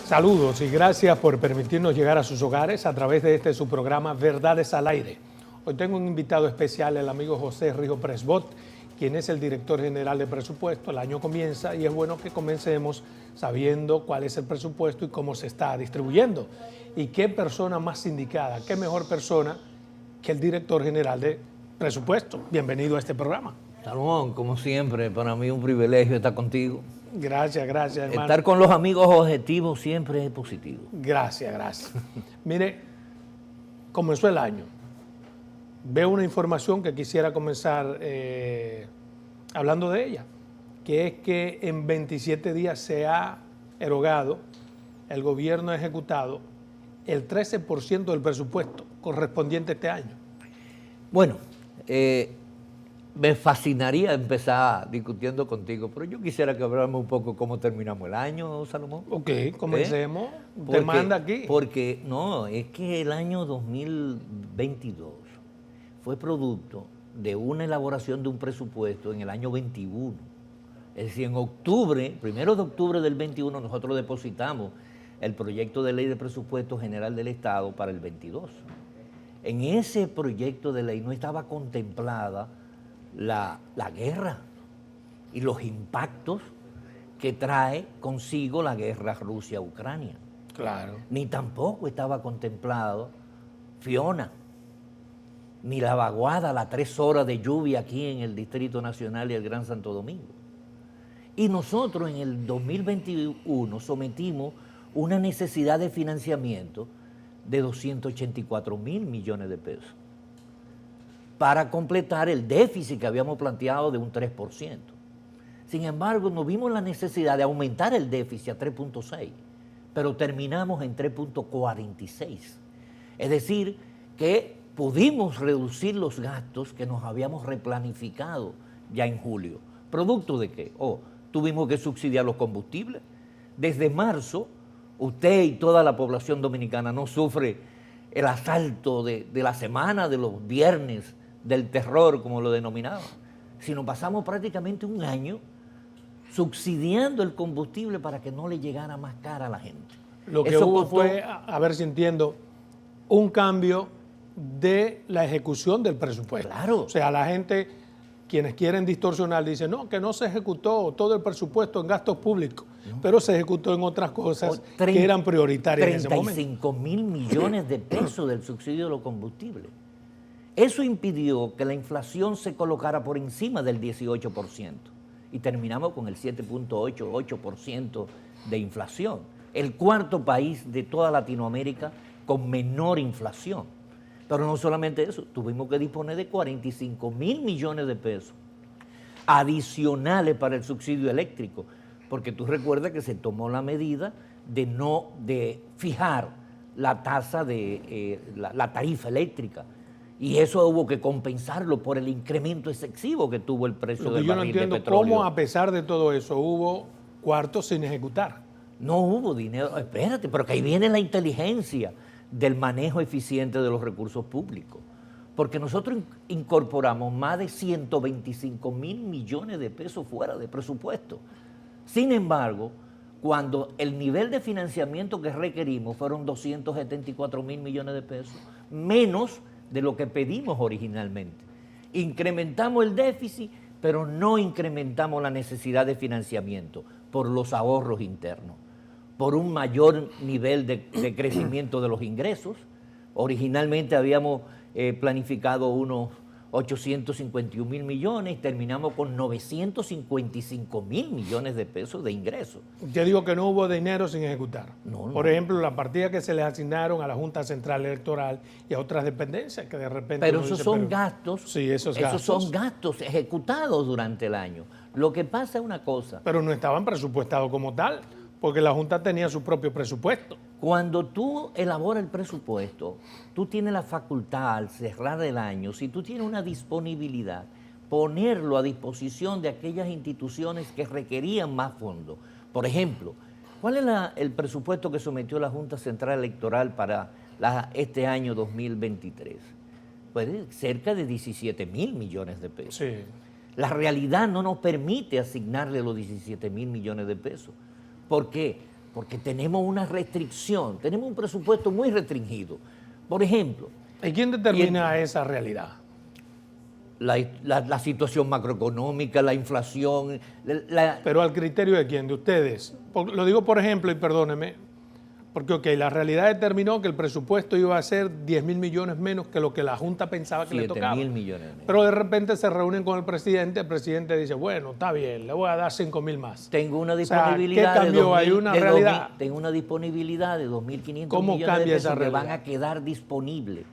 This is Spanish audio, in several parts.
Saludos y gracias por permitirnos llegar a sus hogares a través de su programa Verdades al Aire. Hoy tengo un invitado especial, el amigo José Rijo Presbot, quien es el director general de presupuesto. El año comienza y es bueno que comencemos sabiendo cuál es el presupuesto y cómo se está distribuyendo. Y qué persona más indicada, qué mejor persona que el director general de presupuesto. Bienvenido a este programa. Salomón, como siempre, para mí un privilegio estar contigo. Gracias, gracias, hermano. Estar con los amigos objetivos siempre es positivo. Gracias, gracias. Mire, comenzó el año. Veo una información que quisiera comenzar hablando de ella, que es que en 27 días se ha erogado, el gobierno ha ejecutado el 13% del presupuesto correspondiente a este año. Bueno, me fascinaría empezar discutiendo contigo, pero yo quisiera que habláramos un poco cómo terminamos el año, Salomón. Ok, comencemos. Te manda aquí. Porque, no, es que el año 2022 fue producto de una elaboración de un presupuesto en el año 21. Es decir, en octubre, 1 de octubre del 21, nosotros depositamos el proyecto de ley de presupuesto general del Estado para el 22. En ese proyecto de ley no estaba contemplada la guerra y los impactos que trae consigo la guerra Rusia-Ucrania. Claro. Ni tampoco estaba contemplado Fiona, ni la vaguada, las 3 horas de lluvia aquí en el Distrito Nacional y el Gran Santo Domingo. Y nosotros en el 2021 sometimos una necesidad de financiamiento de 284,000 millones de pesos para completar el déficit que habíamos planteado de un 3%. Sin embargo, nos vimos la necesidad de aumentar el déficit a 3.6, pero terminamos en 3.46. Es decir, que pudimos reducir los gastos que nos habíamos replanificado ya en julio. ¿Producto de qué? Tuvimos que subsidiar los combustibles. Desde marzo, usted y toda la población dominicana no sufre el asalto de la semana, de los viernes, del terror, como lo denominaban, sino pasamos prácticamente un año subsidiando el combustible para que no le llegara más cara a la gente. Lo que hubo fue, a ver si entiendo, un cambio de la ejecución del presupuesto. Claro. O sea, la gente, quienes quieren distorsionar, dicen, no, que no se ejecutó todo el presupuesto en gastos públicos, no, pero se ejecutó en otras cosas que eran prioritarias en ese momento. 35,000 millones de pesos del subsidio de los combustibles. Eso impidió que la inflación se colocara por encima del 18% y terminamos con el 7.88% de inflación. El cuarto país de toda Latinoamérica con menor inflación. Pero no solamente eso, tuvimos que disponer de 45,000 millones de pesos adicionales para el subsidio eléctrico, porque tú recuerdas que se tomó la medida de fijar la tasa de la tarifa eléctrica. Y eso hubo que compensarlo por el incremento excesivo que tuvo el precio del barril de petróleo. Yo no entiendo cómo, a pesar de todo eso, hubo cuartos sin ejecutar. No hubo dinero. Espérate, pero que ahí viene la inteligencia del manejo eficiente de los recursos públicos. Porque nosotros incorporamos más de 125,000 millones de pesos fuera de presupuesto. Sin embargo, cuando el nivel de financiamiento que requerimos fueron 274,000 millones de pesos, menos de lo que pedimos originalmente. Incrementamos el déficit, pero no incrementamos la necesidad de financiamiento por los ahorros internos, por un mayor nivel de crecimiento de los ingresos. Originalmente habíamos planificado unos 851,000 millones y terminamos con 955,000 millones de pesos de ingresos. Yo digo que no hubo dinero sin ejecutar. No. Por ejemplo, las partidas que se les asignaron a la Junta Central Electoral y a otras dependencias que de repente... Pero esos son gastos. Sí, esos son gastos ejecutados durante el año. Lo que pasa es una cosa. Pero no estaban presupuestados como tal, porque la Junta tenía su propio presupuesto. Cuando tú elaboras el presupuesto, tú tienes la facultad al cerrar el año, si tú tienes una disponibilidad, ponerlo a disposición de aquellas instituciones que requerían más fondos. Por ejemplo, ¿cuál es el presupuesto que sometió la Junta Central Electoral para este año 2023? Pues cerca de 17,000 millones de pesos. Sí. La realidad no nos permite asignarle los 17,000 millones de pesos. ¿Por qué? porque tenemos una restricción, tenemos un presupuesto muy restringido. Por ejemplo... ¿Y quién determina esa realidad? La situación macroeconómica, la inflación... Pero al criterio de quién, de ustedes. Lo digo por ejemplo, y perdóneme, porque la realidad determinó que el presupuesto iba a ser 10.000 millones menos que lo que la Junta pensaba que le tocaba. 7.000 millones menos. Pero de repente se reúnen con el presidente dice, bueno, está bien, le voy a dar 5.000 más. Tengo una disponibilidad ¿qué cambió? Hay una realidad. Tengo una disponibilidad de 2.500 ¿Cómo millones cambia de pesos esa que realidad? van a quedar disponibles,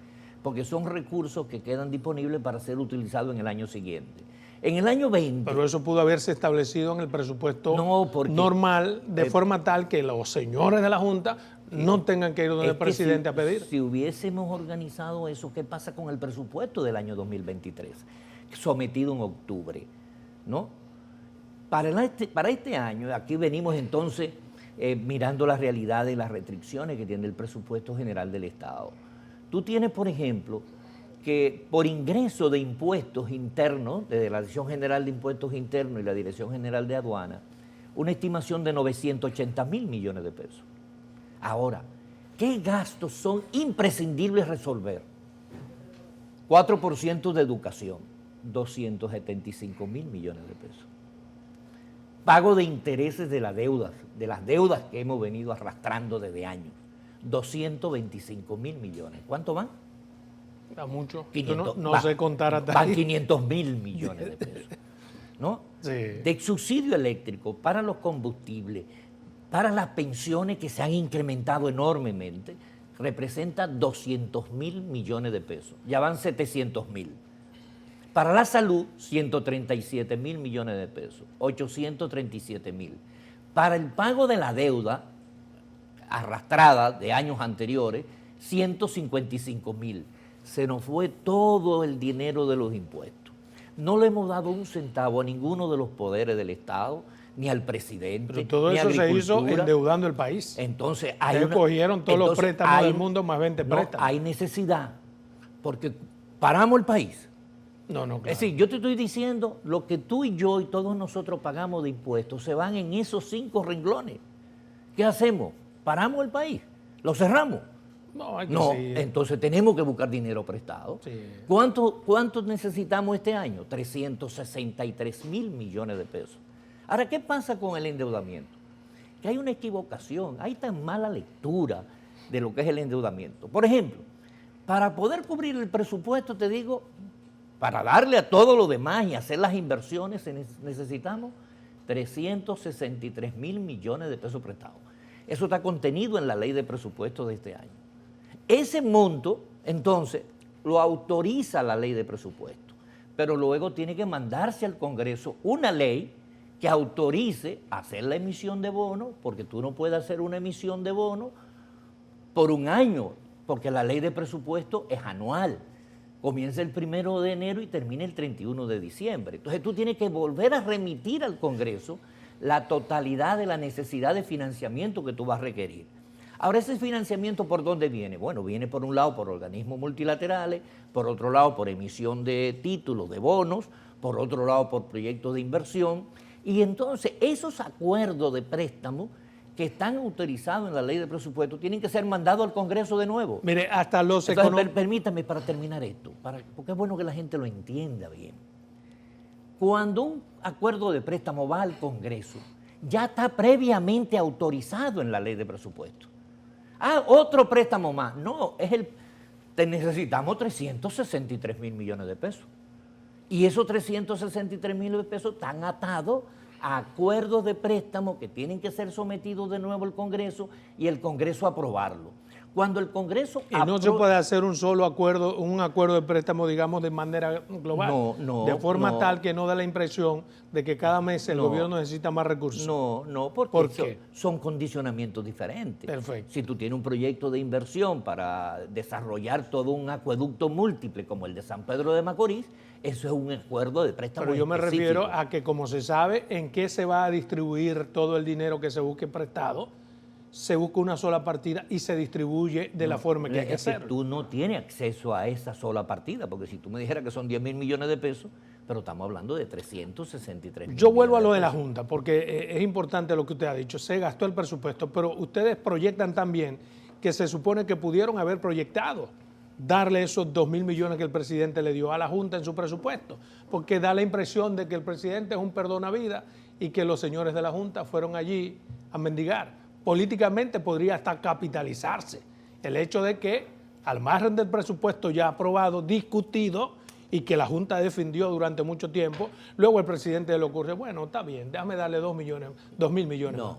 porque son recursos que quedan disponibles para ser utilizados en el año siguiente. En el año 20... Pero eso pudo haberse establecido en el presupuesto porque, normal, de forma tal que los señores de la Junta no tengan que ir donde el presidente a pedir. Si hubiésemos organizado eso, ¿qué pasa con el presupuesto del año 2023? Sometido en octubre, ¿no? Para este año, aquí venimos entonces mirando la realidad de las restricciones que tiene el presupuesto general del Estado. Tú tienes, por ejemplo, que por ingreso de impuestos internos, de la Dirección General de Impuestos Internos y la Dirección General de Aduana, una estimación de 980.000 millones de pesos. Ahora, ¿qué gastos son imprescindibles resolver? 4% de educación, 275.000 millones de pesos. Pago de intereses de las deudas que hemos venido arrastrando desde años, 225.000 millones. ¿Cuánto van? Da mucho. 500, no sé contar hasta van ahí. 500.000 millones de pesos, ¿no? Sí. De subsidio eléctrico para los combustibles, para las pensiones que se han incrementado enormemente, representa 200.000 millones de pesos. Ya van 700.000. Para la salud, 137.000 millones de pesos, 837.000. Para el pago de la deuda arrastrada de años anteriores, 155.000. Se nos fue todo el dinero de los impuestos. No le hemos dado un centavo a ninguno de los poderes del Estado, ni al presidente. Pero todo ni eso se hizo Agricultura. endeudando el país. Entonces, Cogieron todos los préstamos del mundo más 20 préstamos. Hay necesidad, porque paramos el país. No, claro. Es decir, yo te estoy diciendo, lo que tú y yo y todos nosotros pagamos de impuestos se van en esos 5 renglones. ¿Qué hacemos? ¿Paramos el país? ¿Lo cerramos? No, hay que No, seguir. entonces tenemos que buscar dinero prestado. Sí. ¿Cuánto necesitamos este año? 363.000 millones de pesos. Ahora, ¿qué pasa con el endeudamiento? Que hay una equivocación, hay tan mala lectura de lo que es el endeudamiento. Por ejemplo, para poder cubrir el presupuesto, te digo, para darle a todo lo demás y hacer las inversiones, necesitamos 363.000 millones de pesos prestados. Eso está contenido en la ley de presupuesto de este año. Ese monto, entonces, lo autoriza la ley de presupuesto, pero luego tiene que mandarse al Congreso una ley que autorice hacer la emisión de bonos, porque tú no puedes hacer una emisión de bonos por un año, porque la ley de presupuesto es anual. Comienza el 1 de enero y termina el 31 de diciembre. Entonces tú tienes que volver a remitir al Congreso la totalidad de la necesidad de financiamiento que tú vas a requerir. Ahora, ¿ese financiamiento por dónde viene? Bueno, viene por un lado por organismos multilaterales, por otro lado por emisión de títulos, de bonos, por otro lado por proyectos de inversión. Y entonces esos acuerdos de préstamo que están autorizados en la ley de presupuesto tienen que ser mandados al Congreso de nuevo. Mire, hasta los Entonces, permítame para terminar esto, porque es bueno que la gente lo entienda bien. Cuando un acuerdo de préstamo va al Congreso, ya está previamente autorizado en la ley de presupuesto. Ah, otro préstamo más. No, necesitamos 363.000 millones de pesos. Y esos 363.000 de pesos están atados a acuerdos de préstamo que tienen que ser sometidos de nuevo al Congreso y el Congreso aprobarlo. Cuando el Congreso Y no se puede hacer un solo acuerdo, un acuerdo de préstamo, digamos, de manera global. De forma tal que no da la impresión de que cada mes el gobierno necesita más recursos. No, porque ¿Por qué? Son condicionamientos diferentes. Perfecto. Si tú tienes un proyecto de inversión para desarrollar todo un acueducto múltiple como el de San Pedro de Macorís, eso es un acuerdo de préstamo Pero yo me específico. refiero a que, como se sabe en qué se va a distribuir todo el dinero que se busque prestado, se busca una sola partida y se distribuye de la forma que hay que hacerlo. Tú no tienes acceso a esa sola partida, porque si tú me dijeras que son 10.000 millones de pesos, pero estamos hablando de 363 mil. Yo vuelvo a lo de la Junta, porque es importante lo que usted ha dicho. Se gastó el presupuesto, pero ustedes proyectan también que se supone que pudieron haber proyectado darle esos 2.000 millones que el presidente le dio a la Junta en su presupuesto, porque da la impresión de que el presidente es un perdonavida y que los señores de la Junta fueron allí a mendigar. Políticamente podría hasta capitalizarse el hecho de que, al margen del presupuesto ya aprobado, discutido, y que la Junta defendió durante mucho tiempo, luego el presidente le ocurre, bueno, está bien, déjame darle 2.000 millones. No,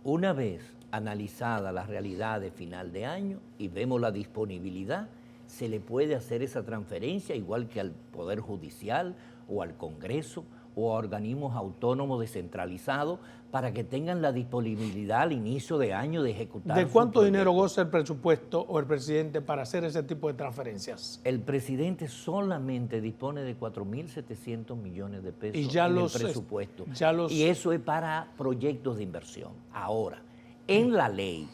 una vez analizada la realidad de final de año y vemos la disponibilidad, se le puede hacer esa transferencia igual que al Poder Judicial o al Congreso o a organismos autónomos descentralizados para que tengan la disponibilidad al inicio de año de ejecutar. ¿De cuánto dinero goza el presupuesto o el presidente para hacer ese tipo de transferencias? El presidente solamente dispone de 4.700 millones de pesos y ya en el presupuesto. Y eso es para proyectos de inversión. Ahora, en la ley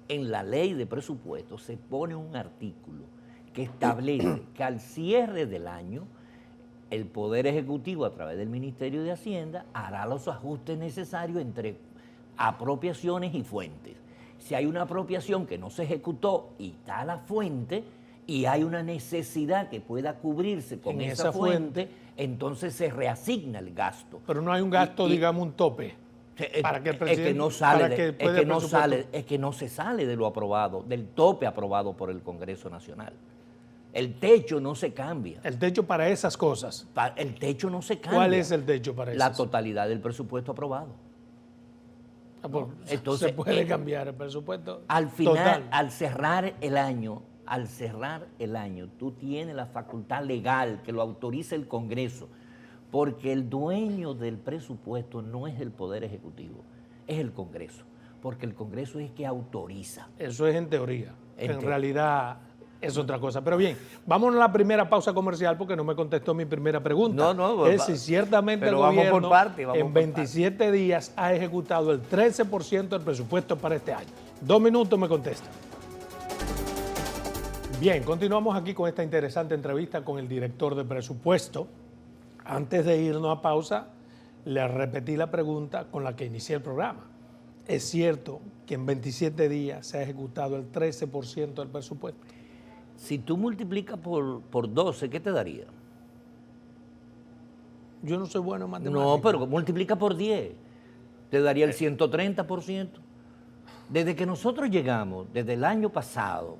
de presupuesto se pone un artículo que establece que al cierre del año el Poder Ejecutivo, a través del Ministerio de Hacienda, hará los ajustes necesarios entre apropiaciones y fuentes. Si hay una apropiación que no se ejecutó y está la fuente, y hay una necesidad que pueda cubrirse con esa fuente, entonces se reasigna el gasto. Pero no hay un gasto, digamos, un tope. Para que el presidente, es que no se sale de lo aprobado, del tope aprobado por el Congreso Nacional. El techo no se cambia. El techo para esas cosas. El techo no se cambia. ¿Cuál es el techo para eso? La totalidad del presupuesto aprobado. Entonces, ¿se puede cambiar el presupuesto? Al final, total. Al cerrar el año, tú tienes la facultad legal que lo autoriza el Congreso, porque el dueño del presupuesto no es el Poder Ejecutivo, es el Congreso, porque el Congreso es el que autoriza. Eso es en teoría. En realidad es otra cosa. Pero bien, vámonos a la primera pausa comercial porque no me contestó mi primera pregunta. Es si ciertamente el gobierno en 27 días ha ejecutado el 13% del presupuesto para este año. 2 minutos me contesta. Bien, continuamos aquí con esta interesante entrevista con el director de presupuesto. Antes de irnos a pausa, le repetí la pregunta con la que inicié el programa. ¿Es cierto que en 27 días se ha ejecutado el 13% del presupuesto? Si tú multiplicas por 12, ¿qué te daría? Yo no soy bueno en matemáticas. No, pero multiplica por 10. Te daría el 130%. Desde que nosotros llegamos, desde el año pasado,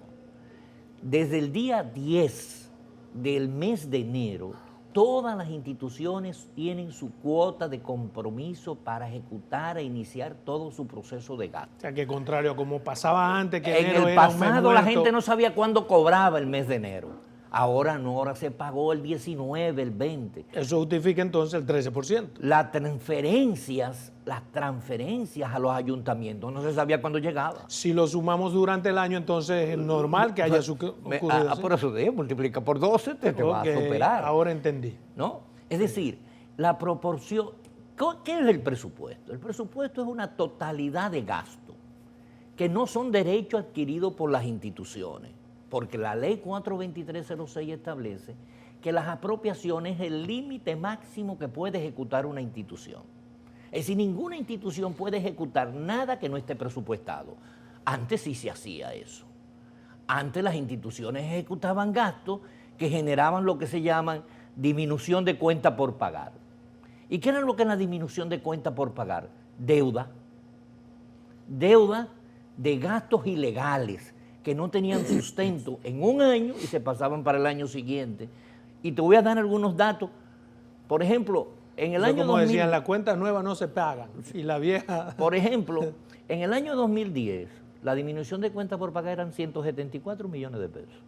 desde el día 10 del mes de enero, todas las instituciones tienen su cuota de compromiso para ejecutar e iniciar todo su proceso de gasto. O sea, que contrario a como pasaba antes, que en enero el pasado la gente no sabía cuándo cobraba el mes de enero. Ahora no, ahora se pagó el 19, el 20. Eso justifica entonces el 13%. Las transferencias a los ayuntamientos no se sabía cuándo llegaba. Si lo sumamos durante el año, entonces es normal que haya ocurrido así. Por eso multiplica por 12, te va a superar. Ahora entendí. ¿No? Es decir, la proporción. ¿Qué es el presupuesto? El presupuesto es una totalidad de gastos que no son derechos adquiridos por las instituciones, porque la ley 42306 establece que las apropiaciones es el límite máximo que puede ejecutar una institución. Es decir, ninguna institución puede ejecutar nada que no esté presupuestado. Antes sí se hacía eso. Antes las instituciones ejecutaban gastos que generaban lo que se llaman disminución de cuenta por pagar. ¿Y qué era lo que es la disminución de cuenta por pagar? Deuda. Deuda de gastos ilegales que no tenían sustento en un año y se pasaban para el año siguiente. Y te voy a dar algunos datos. Por ejemplo, en el año 2000... decían, las cuentas nuevas no se pagan y la vieja... Por ejemplo, en el año 2010, la disminución de cuenta por pagar eran 174 millones de pesos.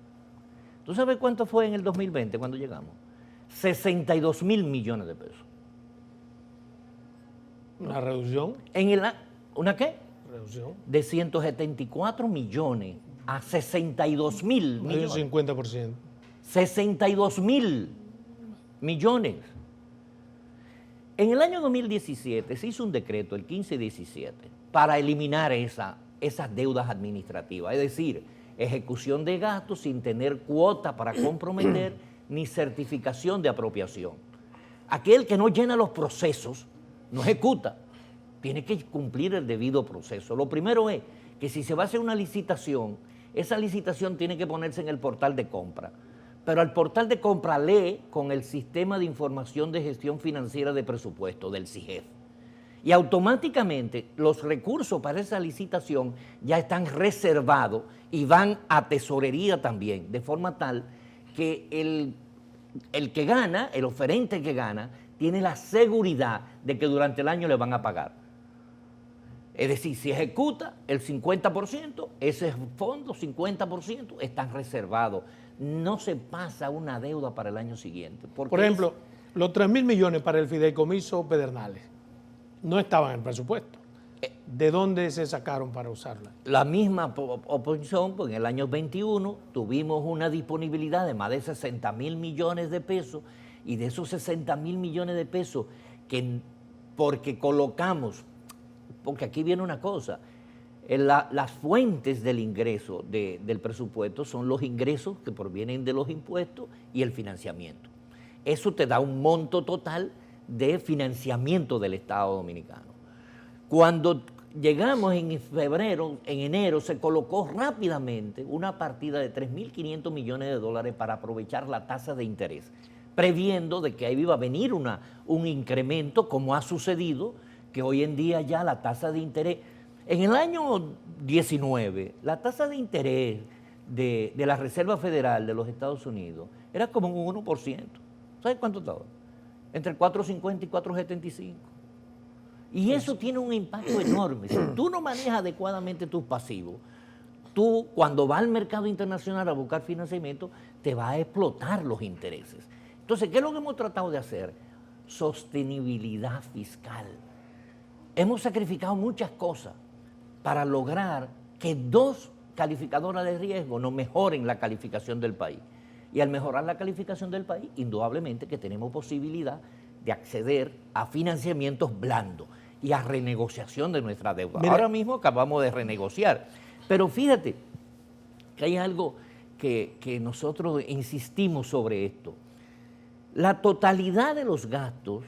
¿Tú sabes cuánto fue en el 2020 cuando llegamos? 62.000 millones de pesos. ¿Una reducción? ¿Una qué? Reducción. De 174 millones a 62.000 millones. Un 50%. 62.000 millones. En el año 2017 se hizo un decreto, el 1517, para eliminar esas deudas administrativas, es decir, ejecución de gastos sin tener cuota para comprometer ni certificación de apropiación. aquel que no llena los procesos, no ejecuta, tiene que cumplir el debido proceso. Lo primero es que si se va a hacer una licitación, esa licitación tiene que ponerse en el portal de compra. Pero al portal de compra lee con el Sistema de Información de Gestión Financiera de Presupuesto, del SIGEF. Y automáticamente los recursos para esa licitación ya están reservados y van a tesorería también, de forma tal que el que gana, el oferente que gana, tiene la seguridad de que durante el año le van a pagar. Es decir, si ejecuta el 50%, ese fondo 50% están reservados. No se pasa una deuda para el año siguiente. Por ejemplo, los 3.000 millones para el fideicomiso Pedernales no estaban en el presupuesto. ¿De dónde se sacaron para usarla? La misma oposición, pues en el año 21 tuvimos una disponibilidad de más de 60.000 millones de pesos, y de esos 60.000 millones de pesos, porque colocamos, porque aquí viene una cosa, las fuentes del ingreso del presupuesto son los ingresos que provienen de los impuestos y el financiamiento. Eso te da un monto total de financiamiento del Estado Dominicano. Cuando llegamos en febrero, en enero, se colocó rápidamente una partida de 3.500 millones de dólares para aprovechar la tasa de interés, previendo de que ahí iba a venir un incremento, como ha sucedido, que hoy en día ya la tasa de interés, en el año 19, la tasa de interés de la Reserva Federal de los Estados Unidos era como un 1%. ¿Sabes cuánto estaba? Entre 4.50 y 4.75. Y eso tiene un impacto enorme. Si tú no manejas adecuadamente tus pasivos, tú cuando vas al mercado internacional a buscar financiamiento, te va a explotar los intereses. Entonces, ¿qué es lo que hemos tratado de hacer? Sostenibilidad fiscal. Hemos sacrificado muchas cosas para lograr que dos calificadoras de riesgo nos mejoren la calificación del país. Y al mejorar la calificación del país, indudablemente que tenemos posibilidad de acceder a financiamientos blandos y a renegociación de nuestra deuda. Mira, ahora mismo acabamos de renegociar. Pero fíjate que hay algo que nosotros insistimos sobre esto. La totalidad de los gastos,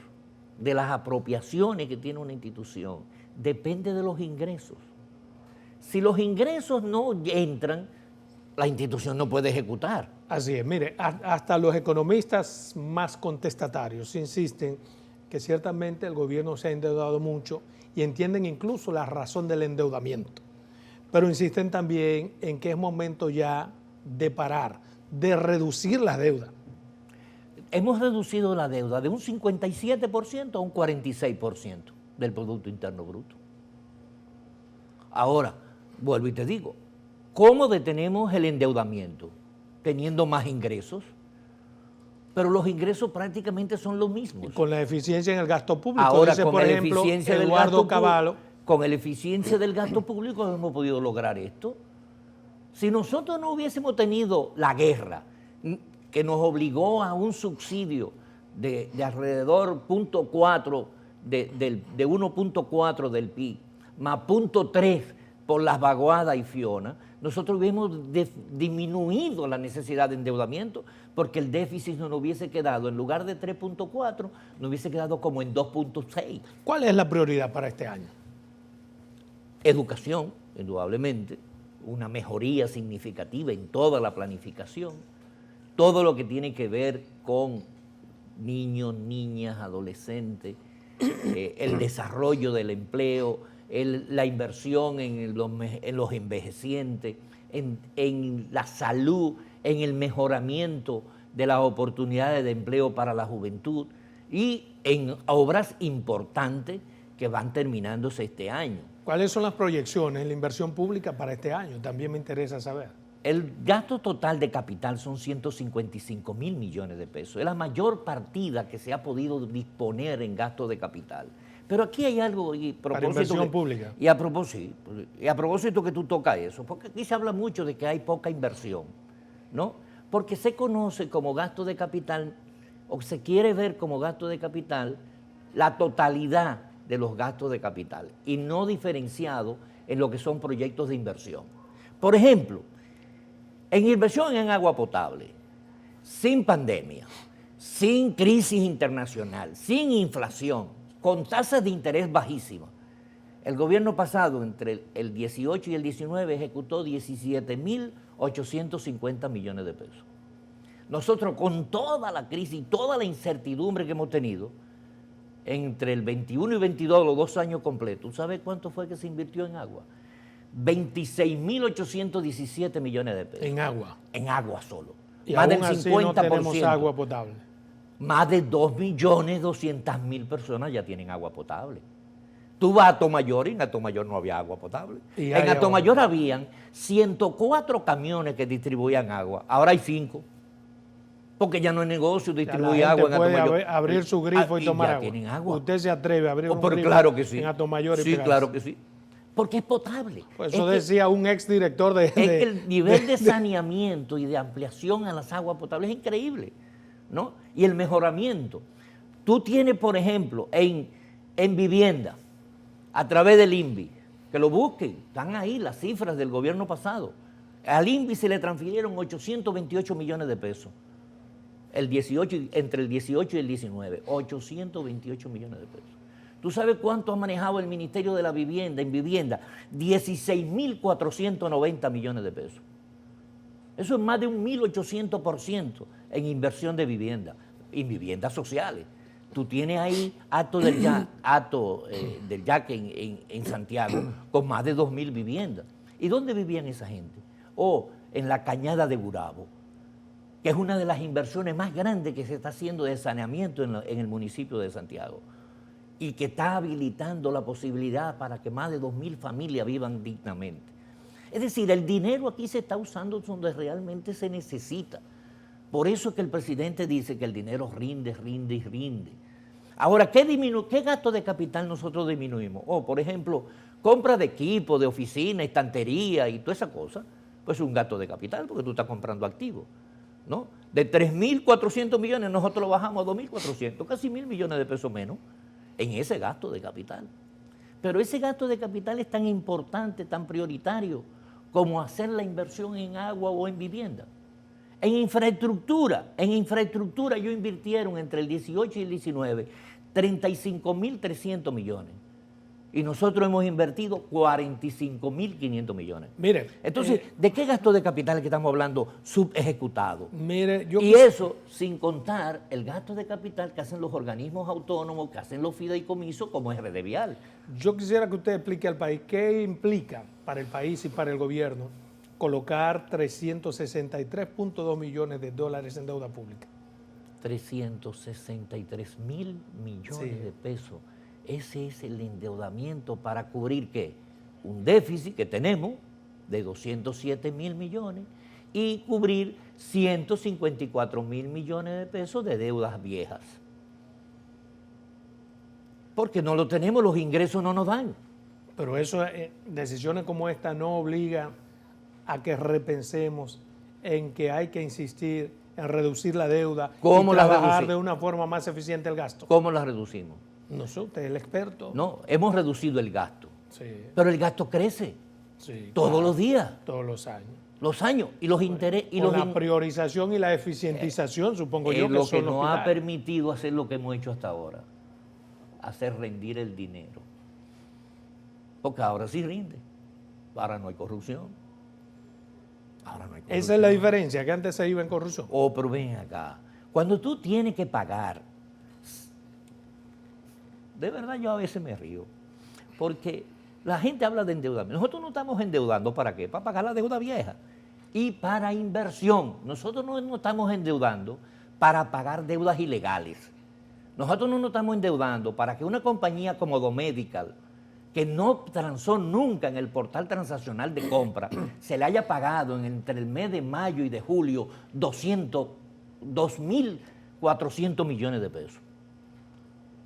de las apropiaciones que tiene una institución, depende de los ingresos. Si los ingresos no entran, la institución no puede ejecutar. Así es, mire, hasta los economistas más contestatarios insisten que ciertamente el gobierno se ha endeudado mucho y entienden incluso la razón del endeudamiento, pero insisten también en que es momento ya de parar, de reducir la deuda. Hemos reducido la deuda de un 57% a un 46% del Producto Interno Bruto. Ahora, vuelvo y te digo, ¿cómo detenemos el endeudamiento? Teniendo más ingresos, pero los ingresos prácticamente son los mismos. Con la eficiencia en el gasto público. Ahora, dice, con por la ejemplo, eficiencia del Eduardo gasto Cavallo. Con la eficiencia del gasto público hemos podido lograr esto. Si nosotros no hubiésemos tenido la guerra, que nos obligó a un subsidio de alrededor 0.4 de 1.4 del PIB, más 0.3 por las vaguadas y Fiona, nosotros hubiéramos disminuido la necesidad de endeudamiento, porque el déficit no nos hubiese quedado, en lugar de 3.4, nos hubiese quedado como en 2.6. ¿Cuál es la prioridad para este año? Educación, indudablemente, una mejoría significativa en toda la planificación, todo lo que tiene que ver con niños, niñas, adolescentes, el desarrollo del empleo, la inversión en los envejecientes, en la salud, en el mejoramiento de las oportunidades de empleo para la juventud y en obras importantes que van terminándose este año. ¿Cuáles son las proyecciones en la inversión pública para este año? También me interesa saber. El gasto total de capital son 155.000 millones de pesos. Es la mayor partida que se ha podido disponer en gasto de capital. Pero aquí hay algo para inversión pública. Y a propósito que tú tocas eso, porque aquí se habla mucho de que hay poca inversión, ¿no? Porque se conoce como gasto de capital, o se quiere ver como gasto de capital, la totalidad de los gastos de capital y no diferenciado en lo que son proyectos de inversión. Por ejemplo, en inversión en agua potable, sin pandemia, sin crisis internacional, sin inflación, con tasas de interés bajísimas. El gobierno pasado, entre el 18 y el 19, ejecutó 17.850 millones de pesos. Nosotros, con toda la crisis y toda la incertidumbre que hemos tenido, entre el 21 y 22, los 2 años completos, ¿sabe cuánto fue que se invirtió en agua? 26.817 millones de pesos. En agua. En agua solo. Y más del aún así 50%. no tenemos agua potable. Más de 2.200.000 personas ya tienen agua potable. Tú vas a Atomayor y en Atomayor no había agua potable. En Atomayor habían 104 camiones que distribuían agua. Ahora hay 5. Porque ya no es negocio distribuir agua en Atomayor. Puede abrir su grifo y tomar agua. Tienen agua. Usted se atreve a abrir un grifo claro que sí. en Atomayor y sí, pegarse. claro que sí. Porque es potable. Pues eso decía un exdirector de... Es que el nivel de saneamiento y de ampliación a las aguas potables es increíble, ¿no? Y el mejoramiento. Tú tienes, por ejemplo, en vivienda, a través del INVI, que lo busquen, están ahí las cifras del gobierno pasado. Al INVI se le transfirieron 828 millones de pesos. Entre el 18 y el 19, 828 millones de pesos. ¿Tú sabes cuánto ha manejado el Ministerio de la Vivienda en vivienda? 16.490 millones de pesos. Eso es más de un 1.800% en inversión de vivienda, en viviendas sociales. Tú tienes ahí Hato del Yaque en Santiago, con más de 2.000 viviendas. ¿Y dónde vivían esa gente? En la Cañada de Gurabo, que es una de las inversiones más grandes que se está haciendo de saneamiento en el municipio de Santiago, y que está habilitando la posibilidad para que más de 2.000 familias vivan dignamente. Es decir, el dinero aquí se está usando donde realmente se necesita. Por eso es que el presidente dice que el dinero rinde, rinde y rinde. Ahora, ¿qué gasto de capital nosotros disminuimos? Por ejemplo, compra de equipo, de oficina, estantería y toda esa cosa, pues es un gasto de capital porque tú estás comprando activos, ¿no? De 3.400 millones nosotros lo bajamos a 2.400, casi 1.000 millones de pesos menos en ese gasto de capital. Pero ese gasto de capital es tan importante, tan prioritario, como hacer la inversión en agua o en vivienda. En infraestructura ellos invirtieron entre el 18 y el 19 35.300 millones. Y nosotros hemos invertido 45.500 millones. Mire, entonces, ¿de qué gasto de capital que estamos hablando subejecutado? Mire, eso sin contar el gasto de capital que hacen los organismos autónomos, que hacen los fideicomisos como es Red Vial. Yo quisiera que usted explique al país qué implica para el país y para el gobierno colocar 363.2 millones de dólares en deuda pública. 363.000 millones de pesos. Ese es el endeudamiento para cubrir, ¿qué? Un déficit que tenemos de 207.000 millones y cubrir 154.000 millones de pesos de deudas viejas. Porque no lo tenemos, los ingresos no nos dan. Pero eso, decisiones como esta no obligan a que repensemos en que hay que insistir en reducir la deuda y trabajar de una forma más eficiente el gasto. ¿Cómo la reducimos? No sé, usted es el experto. No, hemos reducido el gasto. Sí. Pero el gasto crece. Sí, todos los días. Todos los años. Los años y los intereses. La priorización y la eficientización, supongo yo, que lo son que los nos pilares. ha permitido hacer lo que hemos hecho hasta ahora. Hacer rendir el dinero. Porque ahora sí rinde. Ahora no hay corrupción. Esa es la diferencia, que antes se iba en corrupción. Pero ven acá. Cuando tú tienes que pagar, de verdad yo a veces me río, porque la gente habla de endeudamiento. Nosotros no estamos endeudando ¿para qué? Para pagar la deuda vieja y para inversión. Nosotros no estamos endeudando para pagar deudas ilegales. Nosotros no nos estamos endeudando para que una compañía como Domedical, que no transó nunca en el portal transaccional de compra, se le haya pagado entre el mes de mayo y de julio 2.400 millones de pesos.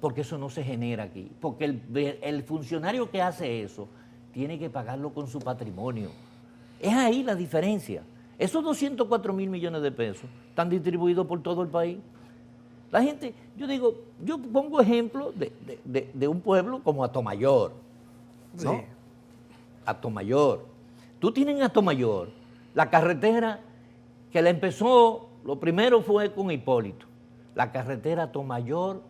Porque eso no se genera aquí. Porque el funcionario que hace eso tiene que pagarlo con su patrimonio. Es ahí la diferencia. Esos 204.000 millones de pesos están distribuidos por todo el país. La gente, yo pongo ejemplo de un pueblo como Atomayor, ¿no? Sí. Atomayor. Tú tienes en Atomayor la carretera que la empezó, lo primero fue con Hipólito. la carretera Tomayor,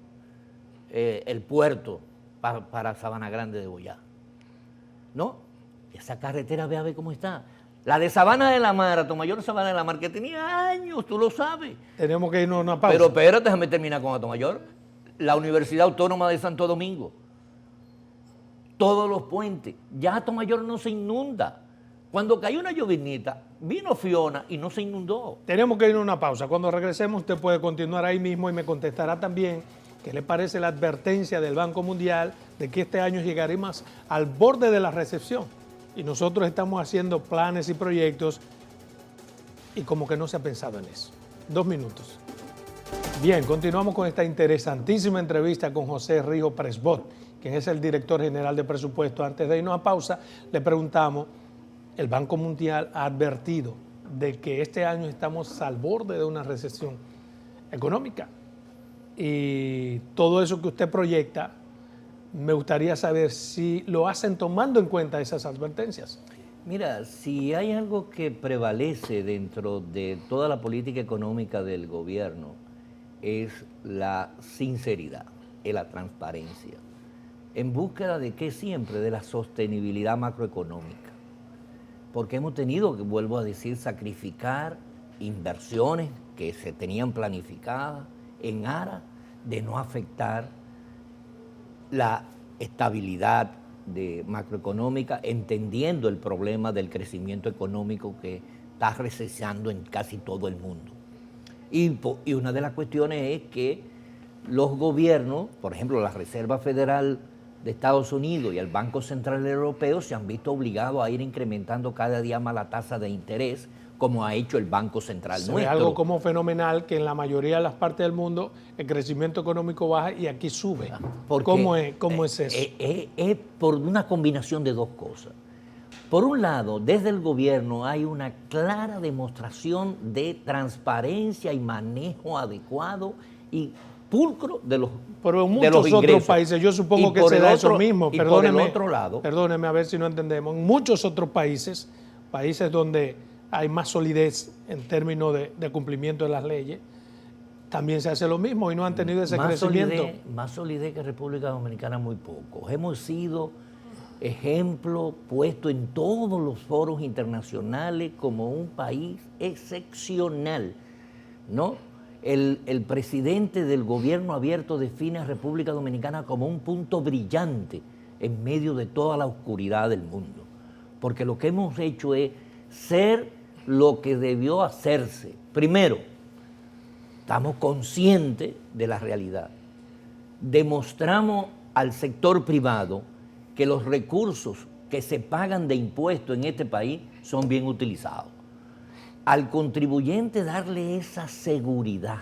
el puerto para Sabana Grande de Boyá. ¿No? Esa carretera, ve a ver cómo está. La de Sabana de la Mar, a Atomayor Sabana de la Mar, que tenía años, tú lo sabes. Tenemos que irnos a una pausa. Pero espérate, déjame terminar con Atomayor. La Universidad Autónoma de Santo Domingo. Todos los puentes. Ya Atomayor no se inunda. Cuando cayó una llovinita, vino Fiona y no se inundó. Tenemos que irnos a una pausa. Cuando regresemos, usted puede continuar ahí mismo y me contestará también qué le parece la advertencia del Banco Mundial de que este año llegaremos al borde de la recesión. Y nosotros estamos haciendo planes y proyectos y como que no se ha pensado en eso. 2 minutos. Bien, continuamos con esta interesantísima entrevista con José Rijo Presbot, quien es el director general de presupuesto. Antes de irnos a pausa, le preguntamos, el Banco Mundial ha advertido de que este año estamos al borde de una recesión económica. Y todo eso que usted proyecta, me gustaría saber si lo hacen tomando en cuenta esas advertencias. Mira, si hay algo que prevalece dentro de toda la política económica del gobierno, es la sinceridad, es la transparencia. ¿En búsqueda de qué siempre? De la sostenibilidad macroeconómica. Porque hemos tenido, que vuelvo a decir, sacrificar inversiones que se tenían planificadas en aras de no afectar la estabilidad macroeconómica, entendiendo el problema del crecimiento económico que está recesando en casi todo el mundo. Y una de las cuestiones es que los gobiernos, por ejemplo, la Reserva Federal de Estados Unidos y el Banco Central Europeo se han visto obligados a ir incrementando cada día más la tasa de interés, como ha hecho el Banco Central nuestro. Es algo como fenomenal que en la mayoría de las partes del mundo el crecimiento económico baja y aquí sube. ¿Cómo es eso? Es por una combinación de dos cosas. Por un lado, desde el gobierno hay una clara demostración de transparencia y manejo adecuado y pulcro de los ingresos. Pero en muchos otros países, yo supongo que se da eso mismo. Perdóneme a ver si no entendemos. En muchos otros países donde hay más solidez en términos de cumplimiento de las leyes, también se hace lo mismo y no han tenido ese crecimiento. Más solidez que República Dominicana, muy poco. Hemos sido ejemplo puesto en todos los foros internacionales como un país excepcional, ¿no? El presidente del gobierno abierto define a República Dominicana como un punto brillante en medio de toda la oscuridad del mundo. Porque lo que hemos hecho es ser lo que debió hacerse. Primero, estamos conscientes de la realidad. Demostramos al sector privado que los recursos que se pagan de impuestos en este país son bien utilizados. Al contribuyente darle esa seguridad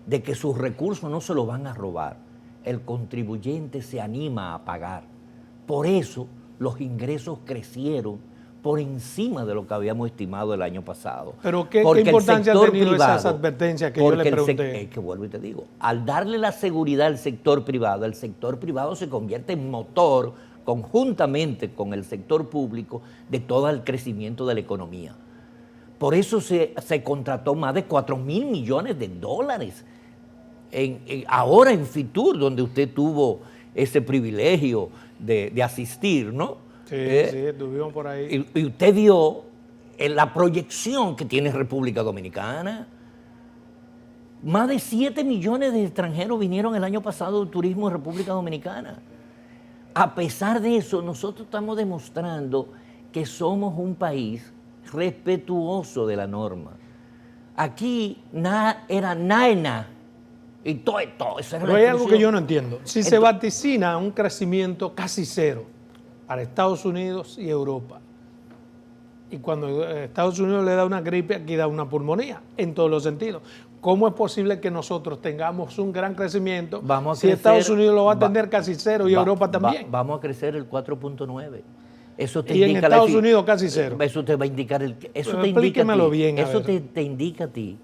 de que sus recursos no se los van a robar, el contribuyente se anima a pagar. Por eso los ingresos crecieron por encima de lo que habíamos estimado el año pasado. Pero ¿qué importancia han tenido esas advertencias que yo le pregunté? Es que vuelvo y te digo, al darle la seguridad al sector privado, el sector privado se convierte en motor conjuntamente con el sector público de todo el crecimiento de la economía. Por eso se contrató más de 4.000 millones de dólares ahora en Fitur, donde usted tuvo ese privilegio de asistir, ¿no? Sí, estuvimos por ahí. Y usted vio la proyección que tiene República Dominicana. Más de 7 millones de extranjeros vinieron el año pasado de turismo en República Dominicana. A pesar de eso, nosotros estamos demostrando que somos un país respetuoso de la norma. Aquí era nada. Y todo. Pero hay algo que yo no entiendo. Si se vaticina un crecimiento casi cero para Estados Unidos y Europa, y cuando Estados Unidos le da una gripe, aquí da una pulmonía, en todos los sentidos. ¿Cómo es posible que nosotros tengamos un gran crecimiento si Estados Unidos lo va a tener casi cero y Europa también? Vamos a crecer el 4.9. Eso te y indica en Estados Unidos casi cero. Eso te va a indicar explíquemelo bien. Eso te indica a ti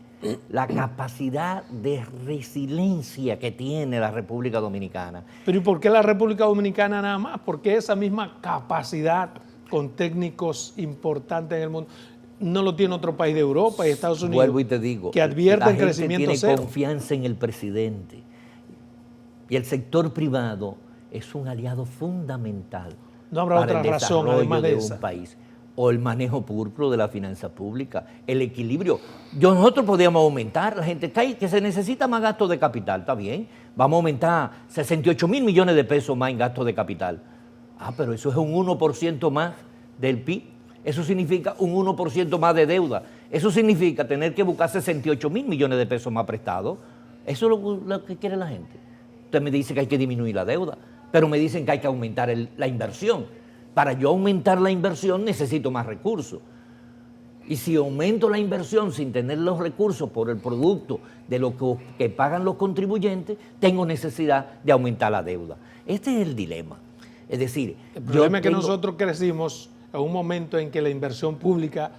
la capacidad de resiliencia que tiene la República Dominicana. Pero ¿y por qué la República Dominicana nada más? ¿Por qué esa misma capacidad con técnicos importantes en el mundo? no lo tiene otro país de Europa y Estados Unidos. Vuelvo y te digo, que advierten la crecimiento gente tiene cero. confianza en el presidente. Y el sector privado es un aliado fundamental No habrá para otra el razón desarrollo además de de esa. un país. O el manejo pulcro de la finanza pública, el equilibrio. Nosotros podríamos aumentar, la gente cae que se necesita más gasto de capital, está bien. Vamos a aumentar 68 mil millones de pesos más en gasto de capital. Ah, pero eso es un 1% más del PIB. Eso significa un 1% más de deuda. Eso significa tener que buscar 68 mil millones de pesos más prestados. Eso es lo que quiere la gente. Usted me dice que hay que disminuir la deuda, pero me dicen que hay que aumentar la inversión. Para yo aumentar la inversión necesito más recursos. Y si aumento la inversión sin tener los recursos por el producto de lo que pagan los contribuyentes, tengo necesidad de aumentar la deuda. Este es el dilema. Es decir, el problema es que nosotros crecimos en un momento en que la inversión pública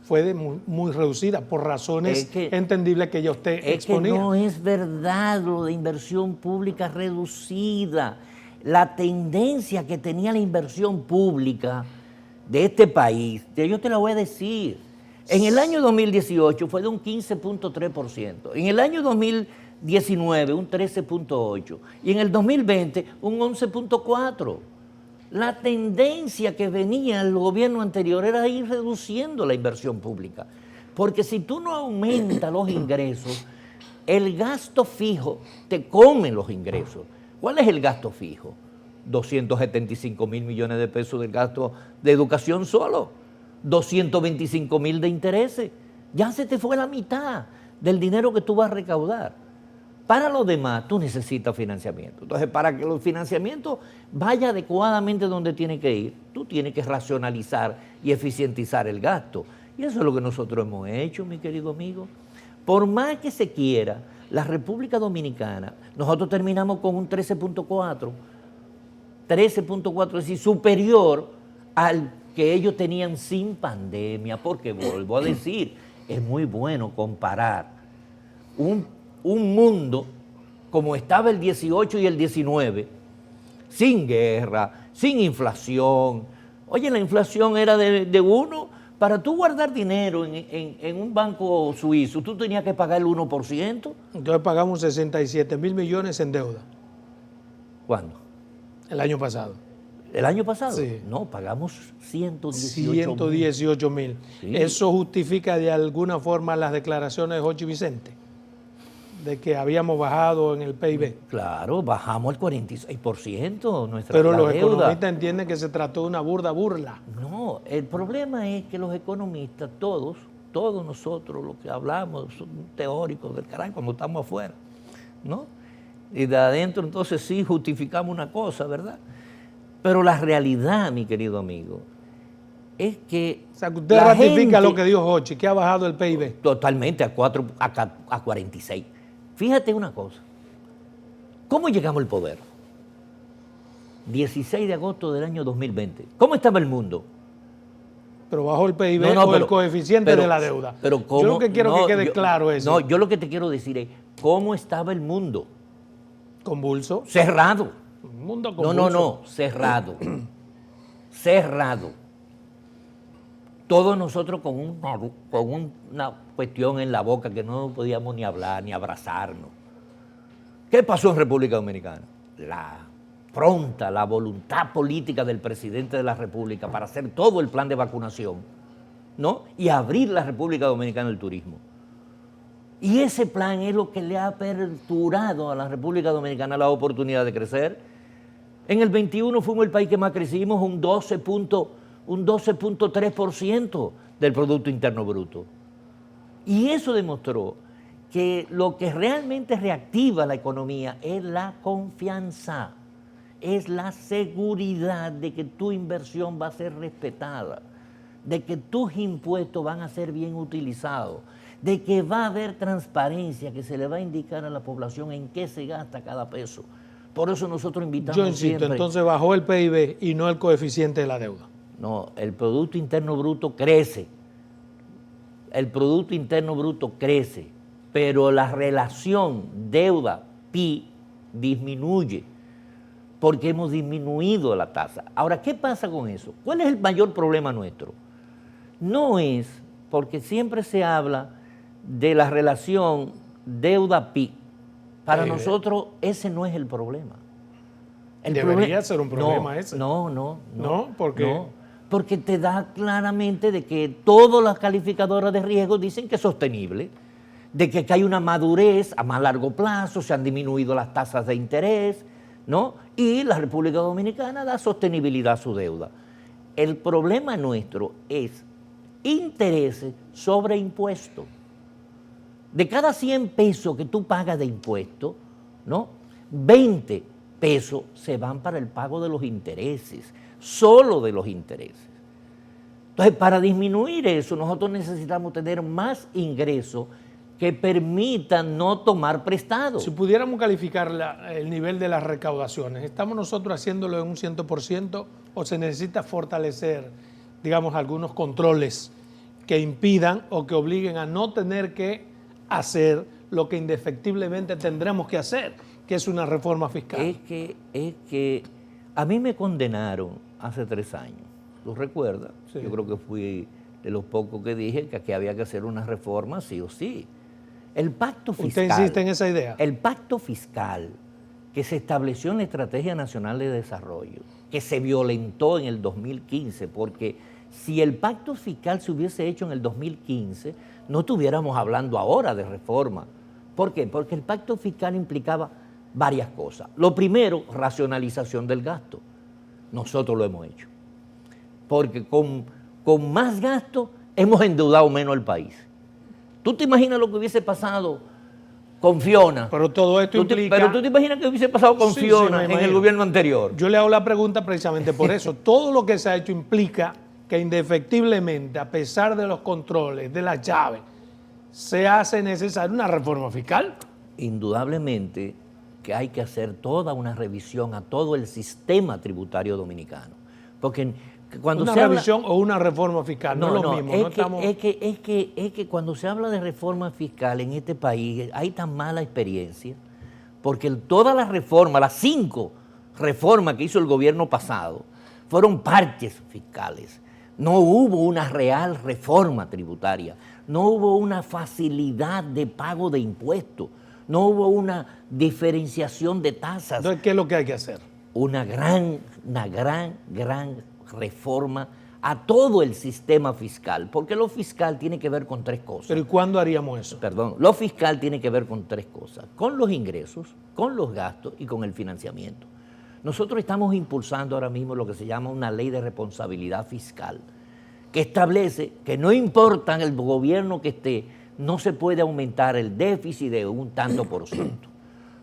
fue muy reducida por razones entendibles que ya usted exponía. Que no es verdad lo de inversión pública reducida. La tendencia que tenía la inversión pública de este país, yo te la voy a decir, en el año 2018 fue de un 15.3%, en el año 2019 un 13.8% y en el 2020 un 11.4%. La tendencia que venía el gobierno anterior era ir reduciendo la inversión pública, porque si tú no aumentas los ingresos, el gasto fijo te come los ingresos. ¿Cuál es el gasto fijo? 275 mil millones de pesos del gasto de educación solo, 225 mil de intereses. Ya se te fue la mitad del dinero que tú vas a recaudar. Para lo demás, tú necesitas financiamiento. Entonces, para que el financiamiento vaya adecuadamente donde tiene que ir, tú tienes que racionalizar y eficientizar el gasto. Y eso es lo que nosotros hemos hecho, mi querido amigo. Por más que se quiera, la República Dominicana, nosotros terminamos con un 13.4, es decir, superior al que ellos tenían sin pandemia, porque vuelvo a decir, es muy bueno comparar un mundo como estaba el 18 y el 19, sin guerra, sin inflación. Oye, la inflación era de 1. Para tú guardar dinero en un banco suizo, tú tenías que pagar el 1%. Entonces pagamos 67 mil millones en deuda. ¿Cuándo? El año pasado. ¿El año pasado? Sí. No, pagamos 118 mil. Sí. ¿Eso justifica de alguna forma las declaraciones de Jochi Vicente? De que habíamos bajado en el PIB. Claro, bajamos el 46% nuestra Pero los deuda. Economistas entienden que se trató de una burda burla. No, el problema es que los economistas, todos nosotros los que hablamos, son teóricos del carajo cuando estamos afuera, ¿no? Y de adentro entonces sí justificamos una cosa, ¿verdad? Pero la realidad, mi querido amigo, es que... O sea, que usted ratifica lo que dijo Jochi, que ha bajado el PIB. Totalmente, a 46. Fíjate una cosa, ¿cómo llegamos al poder? 16 de agosto del año 2020. ¿Cómo estaba el mundo? Pero bajó el PIB o el coeficiente de la deuda. Pero ¿cómo? Yo lo que quiero que quede claro es... No, yo lo que te quiero decir es, ¿cómo estaba el mundo? Convulso. Cerrado. Un mundo convulso. No, cerrado. Cerrado. Todos nosotros con una cuestión en la boca que no podíamos ni hablar, ni abrazarnos. ¿Qué pasó en República Dominicana? La voluntad política del presidente de la República para hacer todo el plan de vacunación, ¿no? Y abrir la República Dominicana al turismo. Y ese plan es lo que le ha aperturado a la República Dominicana la oportunidad de crecer. En el 21 fuimos el país que más crecimos, un 12.3% del Producto Interno Bruto. Y eso demostró que lo que realmente reactiva la economía es la confianza, es la seguridad de que tu inversión va a ser respetada, de que tus impuestos van a ser bien utilizados, de que va a haber transparencia, que se le va a indicar a la población en qué se gasta cada peso. Por eso nosotros invitamos Yo insisto, siempre, entonces bajó el PIB y no el coeficiente de la deuda. No, el Producto Interno Bruto crece. El Producto Interno Bruto crece, pero la relación deuda-PIB disminuye porque hemos disminuido la tasa. Ahora, ¿qué pasa con eso? ¿Cuál es el mayor problema nuestro? no es, porque siempre se habla de la relación deuda-PIB. Para nosotros ese no es el problema. Debería ser un problema ese. No. ¿Por qué? No, porque te da claramente de que todas las calificadoras de riesgo dicen que es sostenible, de que hay una madurez a más largo plazo, se han disminuido las tasas de interés, ¿no? Y la República Dominicana da sostenibilidad a su deuda. El problema nuestro es intereses sobre impuestos. De cada 100 pesos que tú pagas de impuestos, ¿no? 20 pesos se van para el pago de los intereses, solo de los intereses. Entonces, para disminuir eso, nosotros necesitamos tener más ingresos que permitan no tomar prestado. Si pudiéramos calificar el nivel de las recaudaciones, ¿estamos nosotros haciéndolo en un 100% o se necesita fortalecer, digamos, algunos controles que impidan o que obliguen a no tener que hacer lo que indefectiblemente tendremos que hacer, que es una reforma fiscal? Es que a mí me condenaron hace 3 años, ¿lo recuerdas? Sí. Yo creo que fui de los pocos que dije que aquí había que hacer una reforma sí o sí. El pacto fiscal. ¿Usted insiste en esa idea? El pacto fiscal que se estableció en la Estrategia Nacional de Desarrollo, que se violentó en el 2015, porque si el pacto fiscal se hubiese hecho en el 2015, no estuviéramos hablando ahora de reforma. ¿Por qué? Porque el pacto fiscal implicaba varias cosas. Lo primero, racionalización del gasto. Nosotros lo hemos hecho. Porque con más gasto hemos endeudado menos al país. ¿Tú te imaginas lo que hubiese pasado con Fiona? Pero todo esto implica... Pero tú te imaginas que hubiese pasado con Fiona en el gobierno anterior. Yo le hago la pregunta precisamente por eso. Todo lo que se ha hecho implica que indefectiblemente, a pesar de los controles, de las llaves, se hace necesaria una reforma fiscal. Indudablemente que hay que hacer toda una revisión a todo el sistema tributario dominicano. Porque cuando una se revisión o una reforma fiscal, no es lo mismo. Es que cuando se habla de reforma fiscal en este país hay tan mala experiencia, porque todas las reformas, las 5 reformas que hizo el gobierno pasado, fueron parches fiscales. No hubo una real reforma tributaria, no hubo una facilidad de pago de impuestos, no hubo una diferenciación de tasas. Entonces, ¿qué es lo que hay que hacer? Una gran reforma a todo el sistema fiscal, porque lo fiscal tiene que ver con 3 cosas. ¿Pero y cuándo haríamos eso? Perdón, lo fiscal tiene que ver con 3 cosas, con los ingresos, con los gastos y con el financiamiento. Nosotros estamos impulsando ahora mismo lo que se llama una ley de responsabilidad fiscal, que establece que no importa el gobierno que esté, no se puede aumentar el déficit de un tanto por ciento.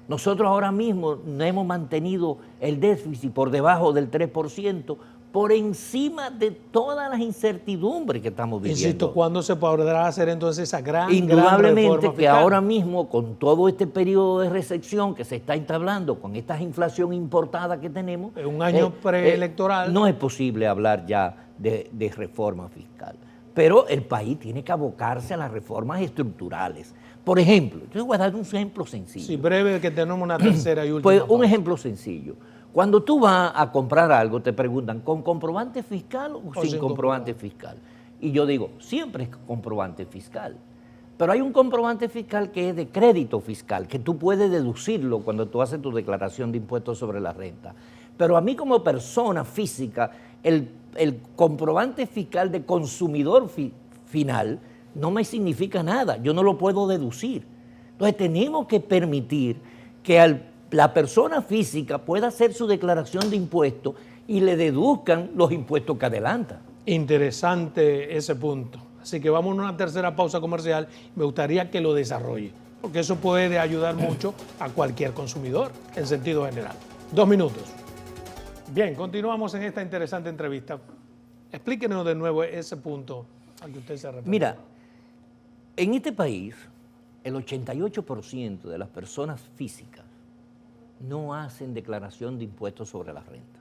Nosotros ahora mismo no hemos mantenido el déficit por debajo del 3%, por encima de todas las incertidumbres que estamos viviendo. Insisto, ¿cuándo se podrá hacer entonces esa gran Indudablemente reforma que fiscal? ahora mismo, con todo este periodo de recesión que se está entablando, con esta inflación importada que tenemos... Un año preelectoral. No es posible hablar ya de reforma fiscal. Pero el país tiene que abocarse a las reformas estructurales. Por ejemplo, yo voy a dar un ejemplo sencillo. Sí, breve, que tenemos una tercera y última. Pues un pausa. ejemplo sencillo. Cuando tú vas a comprar algo, te preguntan, ¿con comprobante fiscal o sin comprobante fiscal? Y yo digo, siempre es comprobante fiscal. Pero hay un comprobante fiscal que es de crédito fiscal, que tú puedes deducirlo cuando tú haces tu declaración de impuestos sobre la renta. Pero a mí como persona física, el comprobante fiscal de consumidor final no me significa nada, yo no lo puedo deducir. Entonces tenemos que permitir que la persona física pueda hacer su declaración de impuestos y le deduzcan los impuestos que adelanta. Interesante ese punto. Así que vamos a una tercera pausa comercial. Me gustaría que lo desarrolle, porque eso puede ayudar mucho a cualquier consumidor en sentido general. 2 minutos. Bien, continuamos en esta interesante entrevista. Explíquenos de nuevo ese punto al que usted se refiere. Mira, en este país, el 88% de las personas físicas no hacen declaración de impuestos sobre la renta.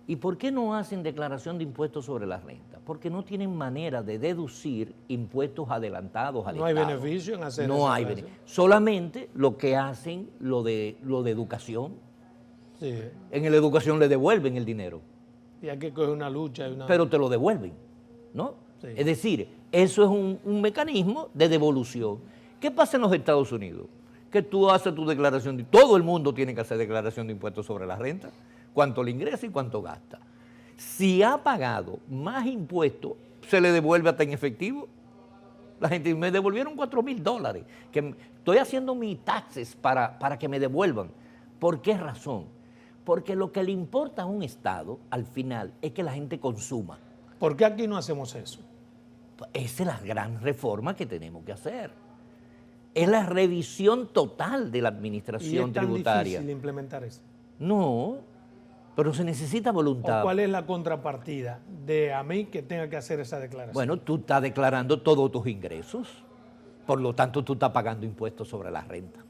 ¿Y por qué no hacen declaración de impuestos sobre la renta? Porque no tienen manera de deducir impuestos adelantados al Estado. No hay beneficio en hacer eso. No hay beneficio. Solamente lo que hacen, lo de educación. Sí. En la educación le devuelven el dinero. Y hay que coger una lucha. Pero te lo devuelven. ¿no? Sí. Es decir, eso es un mecanismo de devolución. ¿Qué pasa en los Estados Unidos? Que tú haces tu declaración, todo el mundo tiene que hacer declaración de impuestos sobre la renta, cuánto le ingresa y cuánto gasta. Si ha pagado más impuestos, se le devuelve hasta en efectivo. La gente me devolvieron $4,000, que estoy haciendo mis taxes para que me devuelvan. ¿Por qué razón? Porque lo que le importa a un Estado, al final, es que la gente consuma. ¿Por qué aquí no hacemos eso? Esa es la gran reforma que tenemos que hacer. Es la revisión total de la administración tributaria. ¿Y es tan difícil implementar eso? No, pero se necesita voluntad. ¿O cuál es la contrapartida de a mí que tenga que hacer esa declaración? Bueno, tú estás declarando todos tus ingresos, por lo tanto tú estás pagando impuestos sobre la renta,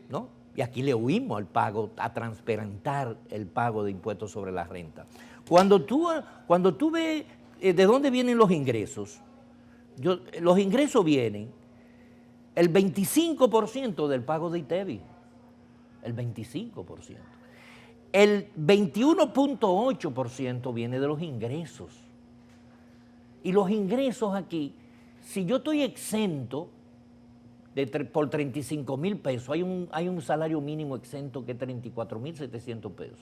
¿no? Y aquí le huimos al pago, a transparentar el pago de impuestos sobre la renta. Cuando tú ves de dónde vienen los ingresos, los ingresos vienen el 25% del pago de ITEVI, el 25%. El 21.8% viene de los ingresos. Y los ingresos aquí, si yo estoy exento por 35,000 pesos, hay un salario mínimo exento que es 34,700 pesos,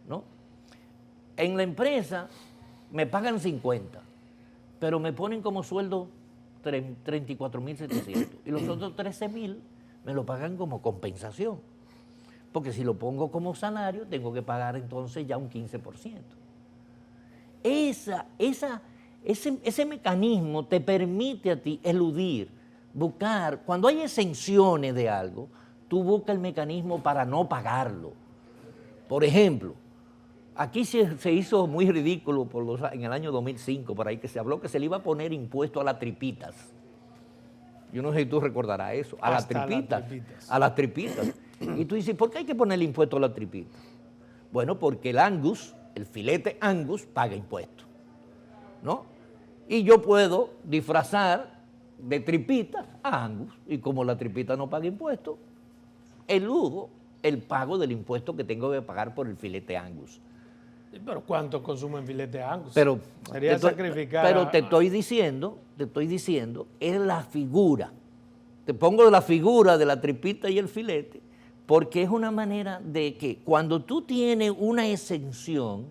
¿no? En la empresa me pagan 50, pero me ponen como sueldo 34,700 y los otros 13,000 me lo pagan como compensación. Porque si lo pongo como salario, tengo que pagar entonces ya un 15%. Ese mecanismo te permite a ti eludir, buscar, cuando hay exenciones de algo, tú buscas el mecanismo para no pagarlo. Por ejemplo, aquí se hizo muy ridículo en el año 2005, por ahí que se habló que se le iba a poner impuesto a las tripitas. Yo no sé si tú recordarás eso, a las tripitas. A las tripitas. Y tú dices, ¿por qué hay que ponerle impuesto a la tripita? Bueno, porque el Angus, el filete Angus, paga impuestos, ¿no? Y yo puedo disfrazar de tripita a Angus, y como la tripita no paga impuestos, eludo el pago del impuesto que tengo que pagar por el filete Angus. Pero ¿cuánto consumen filete Angus? Pero sería sacrificar. Pero te estoy diciendo, es la figura. Te pongo la figura de la tripita y el filete, porque es una manera de que cuando tú tienes una exención,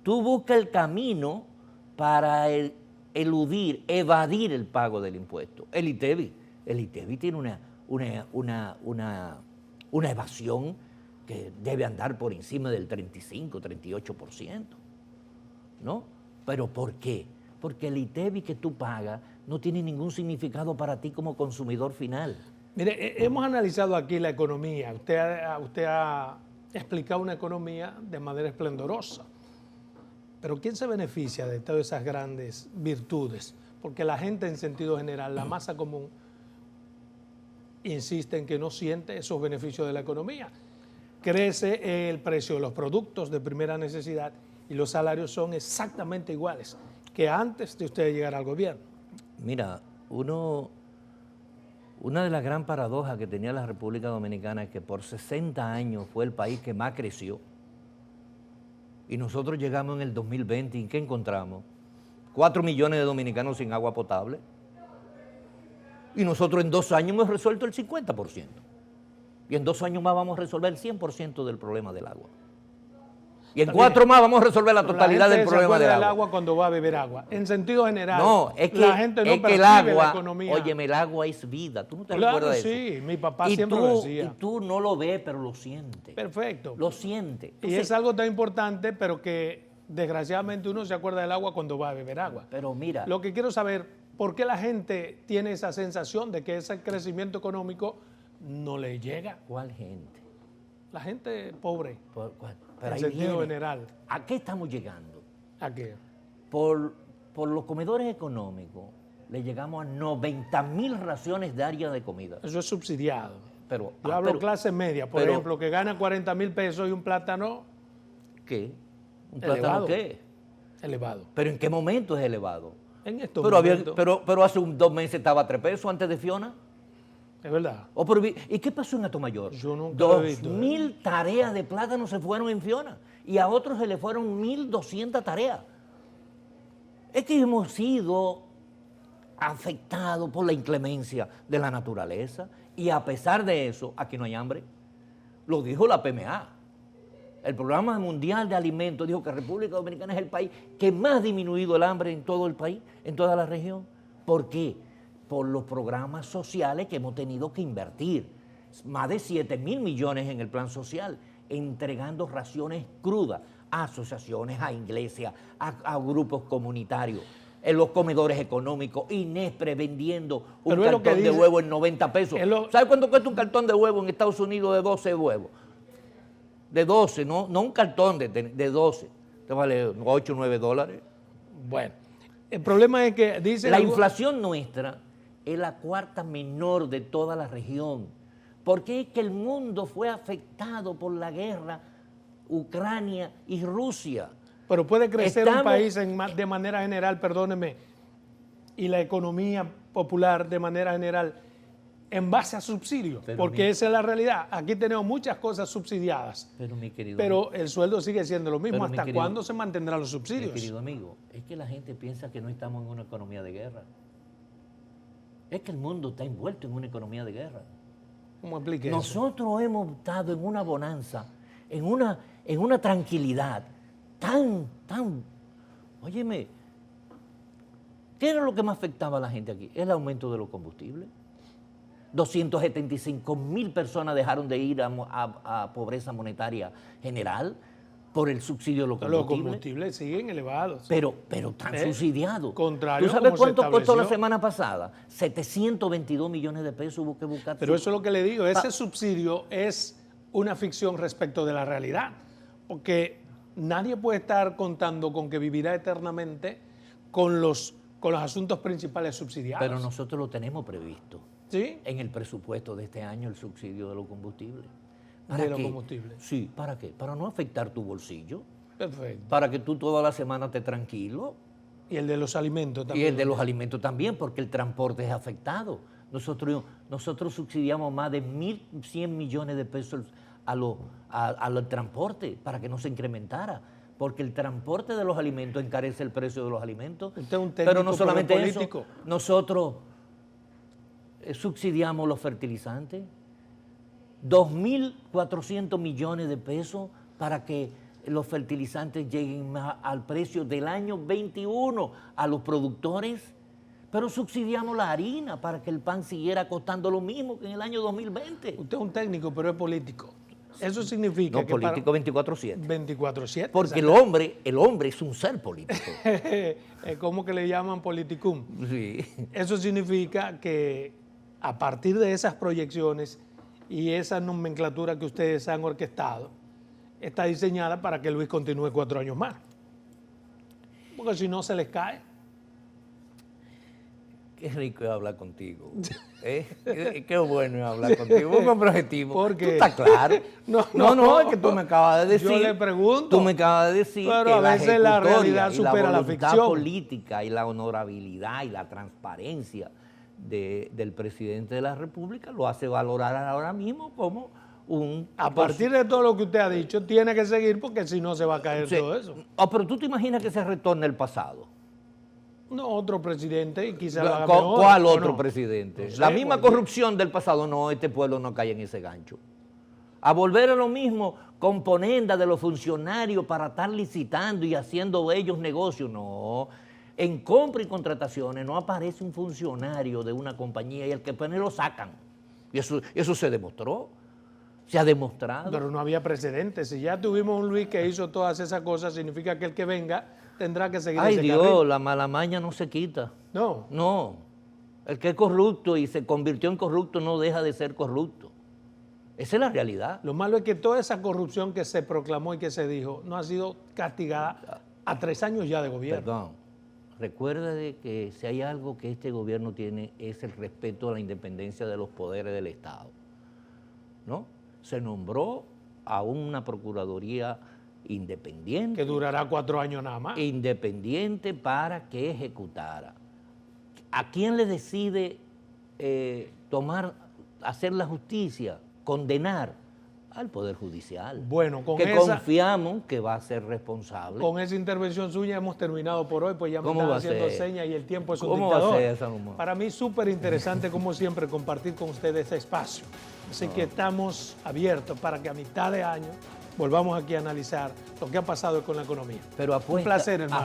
tú buscas el camino para evadir el pago del impuesto. El ITEVI tiene una evasión que debe andar por encima del 35, 38%, ¿no? ¿Pero por qué? Porque el ITEVI que tú pagas no tiene ningún significado para ti como consumidor final. Mire, hemos analizado aquí la economía. Usted ha explicado una economía de manera esplendorosa. Pero ¿quién se beneficia de todas esas grandes virtudes? Porque la gente en sentido general, la masa común, insiste en que no siente esos beneficios de la economía. Crece el precio de los productos de primera necesidad y los salarios son exactamente iguales que antes de usted llegar al gobierno. Mira, una de las gran paradojas que tenía la República Dominicana es que por 60 años fue el país que más creció. Y nosotros llegamos en el 2020 y ¿qué encontramos? 4 millones de dominicanos sin agua potable. Y nosotros en 2 años hemos resuelto el 50%. Y en 2 años más vamos a resolver el 100% del problema del agua. Y en 4 más vamos a resolver la totalidad del problema del agua cuando va a beber agua. En sentido general, no, es que, la gente no es que el percibe agua, la economía. Óyeme, el agua es vida. ¿Tú no te Claro, recuerdas de sí, eso? mi papá siempre lo decía. Y tú no lo ves, pero lo sientes. Perfecto. Lo sientes. Y es algo tan importante, pero que desgraciadamente uno se acuerda del agua cuando va a beber agua. Pero mira. Lo que quiero saber, ¿por qué la gente tiene esa sensación de que ese crecimiento económico no le llega? ¿Cuál gente? La gente pobre, pero en sentido general. ¿A qué estamos llegando? ¿A qué? Por los comedores económicos le llegamos a 90,000 raciones diarias de comida. Eso es subsidiado. Pero, yo hablo clase media, por ejemplo, que gana 40,000 pesos y un plátano. ¿Qué? ¿Un elevado. plátano qué? Elevado. ¿Pero en qué momento es elevado? En estos momentos. Pero hace 2 meses estaba a 3 pesos antes de Fiona. Es verdad. ¿Y qué pasó en Atomayor? Yo nunca lo he visto. 2,000 tareas de plátano se fueron en Fiona y a otros se le fueron 1,200 tareas. Es que hemos sido afectados por la inclemencia de la naturaleza y a pesar de eso, aquí no hay hambre. Lo dijo la PMA. El Programa Mundial de Alimentos dijo que República Dominicana es el país que más ha disminuido el hambre en todo el país, en toda la región. ¿Por qué? Por los programas sociales que hemos tenido que invertir. Más de 7.000 millones en el plan social, entregando raciones crudas a asociaciones, a iglesias, a grupos comunitarios, en los comedores económicos, Inespre vendiendo un cartón de huevo en 90 pesos. ¿Sabe cuánto cuesta un cartón de huevo en Estados Unidos de 12 huevos? De 12, no un cartón de 12. Te vale 8 o 9 dólares. Bueno, el problema es que dice... La inflación nuestra es la cuarta menor de toda la región. Porque es que el mundo fue afectado por la guerra Ucrania y Rusia. Pero puede crecer un país de manera general, perdóneme, y la economía popular de manera general en base a subsidios, porque esa es la realidad. Aquí tenemos muchas cosas subsidiadas, pero el sueldo sigue siendo lo mismo. ¿Hasta cuándo se mantendrán los subsidios? Mi querido amigo, es que la gente piensa que no estamos en una economía de guerra. Es que el mundo está envuelto en una economía de guerra. ¿Cómo explique eso? Nosotros hemos estado en una bonanza, en una tranquilidad tan, óyeme, ¿qué era lo que más afectaba a la gente aquí? El aumento de los combustibles. 275.000 personas dejaron de ir a pobreza monetaria general por el subsidio de los combustibles. Los combustibles siguen elevados. Pero están subsidiados. Contrario, ¿Tú sabes cuánto costó la semana pasada? 722 millones de pesos hubo que buscar. Pero eso es lo que le digo, ese subsidio es una ficción respecto de la realidad, porque nadie puede estar contando con que vivirá eternamente con los asuntos principales subsidiados. Pero nosotros lo tenemos previsto. ¿Sí? En el presupuesto de este año, el subsidio de los combustibles. ¿De los combustibles? Sí, ¿para qué? Para no afectar tu bolsillo. Perfecto. Para que tú toda la semana estés tranquilo. Y el de los alimentos también. Y el de los alimentos también, porque el transporte es afectado. Nosotros subsidiamos más de 1.100 millones de pesos al transporte para que no se incrementara. Porque el transporte de los alimentos encarece el precio de los alimentos. Usted es un técnico, pero no solamente político. Eso, nosotros subsidiamos los fertilizantes, 2.400 millones de pesos para que los fertilizantes lleguen al precio del año 21 a los productores, pero subsidiamos la harina para que el pan siguiera costando lo mismo que en el año 2020. Usted es un técnico, pero es político. Eso significa que político 24/7. 24/7. Porque el hombre es un ser político. ¿Cómo que le llaman politicum? Sí. Eso significa que a partir de esas proyecciones y esa nomenclatura que ustedes han orquestado, está diseñada para que Luis continúe 4 años más. Porque si no, se les cae. Qué rico es hablar contigo. Qué bueno es hablar contigo. Un hombre objetivo. Porque tú estás claro. No, es que tú me acabas de decir. Yo le pregunto. Tú me acabas de decir pero que a veces la realidad supera la ficción. La política y la honorabilidad y la transparencia del presidente de la República lo hace valorar ahora mismo como un... A partir de todo lo que usted ha dicho, tiene que seguir porque si no se va a caer todo eso. Pero tú te imaginas que se retorne el pasado. No, otro presidente y quizás lo haga mejor. ¿Cuál otro presidente? No sé, la misma corrupción del pasado. No, este pueblo no cae en ese gancho. A volver a lo mismo, componenda de los funcionarios para estar licitando y haciendo ellos negocios. No, en compra y contrataciones no aparece un funcionario de una compañía y el que pone lo sacan. Y eso se demostró. Se ha demostrado. Pero no había precedentes. Si ya tuvimos un Luis que hizo todas esas cosas, significa que el que venga tendrá que seguir ese Dios, carril. la mala maña no se quita. No. No. El que es corrupto y se convirtió en corrupto no deja de ser corrupto. Esa es la realidad. Lo malo es que toda esa corrupción que se proclamó y que se dijo no ha sido castigada a 3 años ya de gobierno. Perdón. Recuerda de que si hay algo que este gobierno tiene es el respeto a la independencia de los poderes del Estado. ¿No? Se nombró a una procuraduría independiente. Que durará 4 años nada más. Independiente para que ejecutara. ¿A quién le decide hacer la justicia, condenar al Poder Judicial. Bueno, que confiamos que va a ser responsable. Con esa intervención suya hemos terminado por hoy, pues ya me están haciendo señas y el tiempo es un ¿Cómo dictador. va a ser, Salomón? Para mí súper interesante, como siempre, compartir con ustedes este espacio. Así que estamos abiertos para que a mitad de año volvamos aquí a analizar lo que ha pasado con la economía. Pero apuesta, un placer, hermano.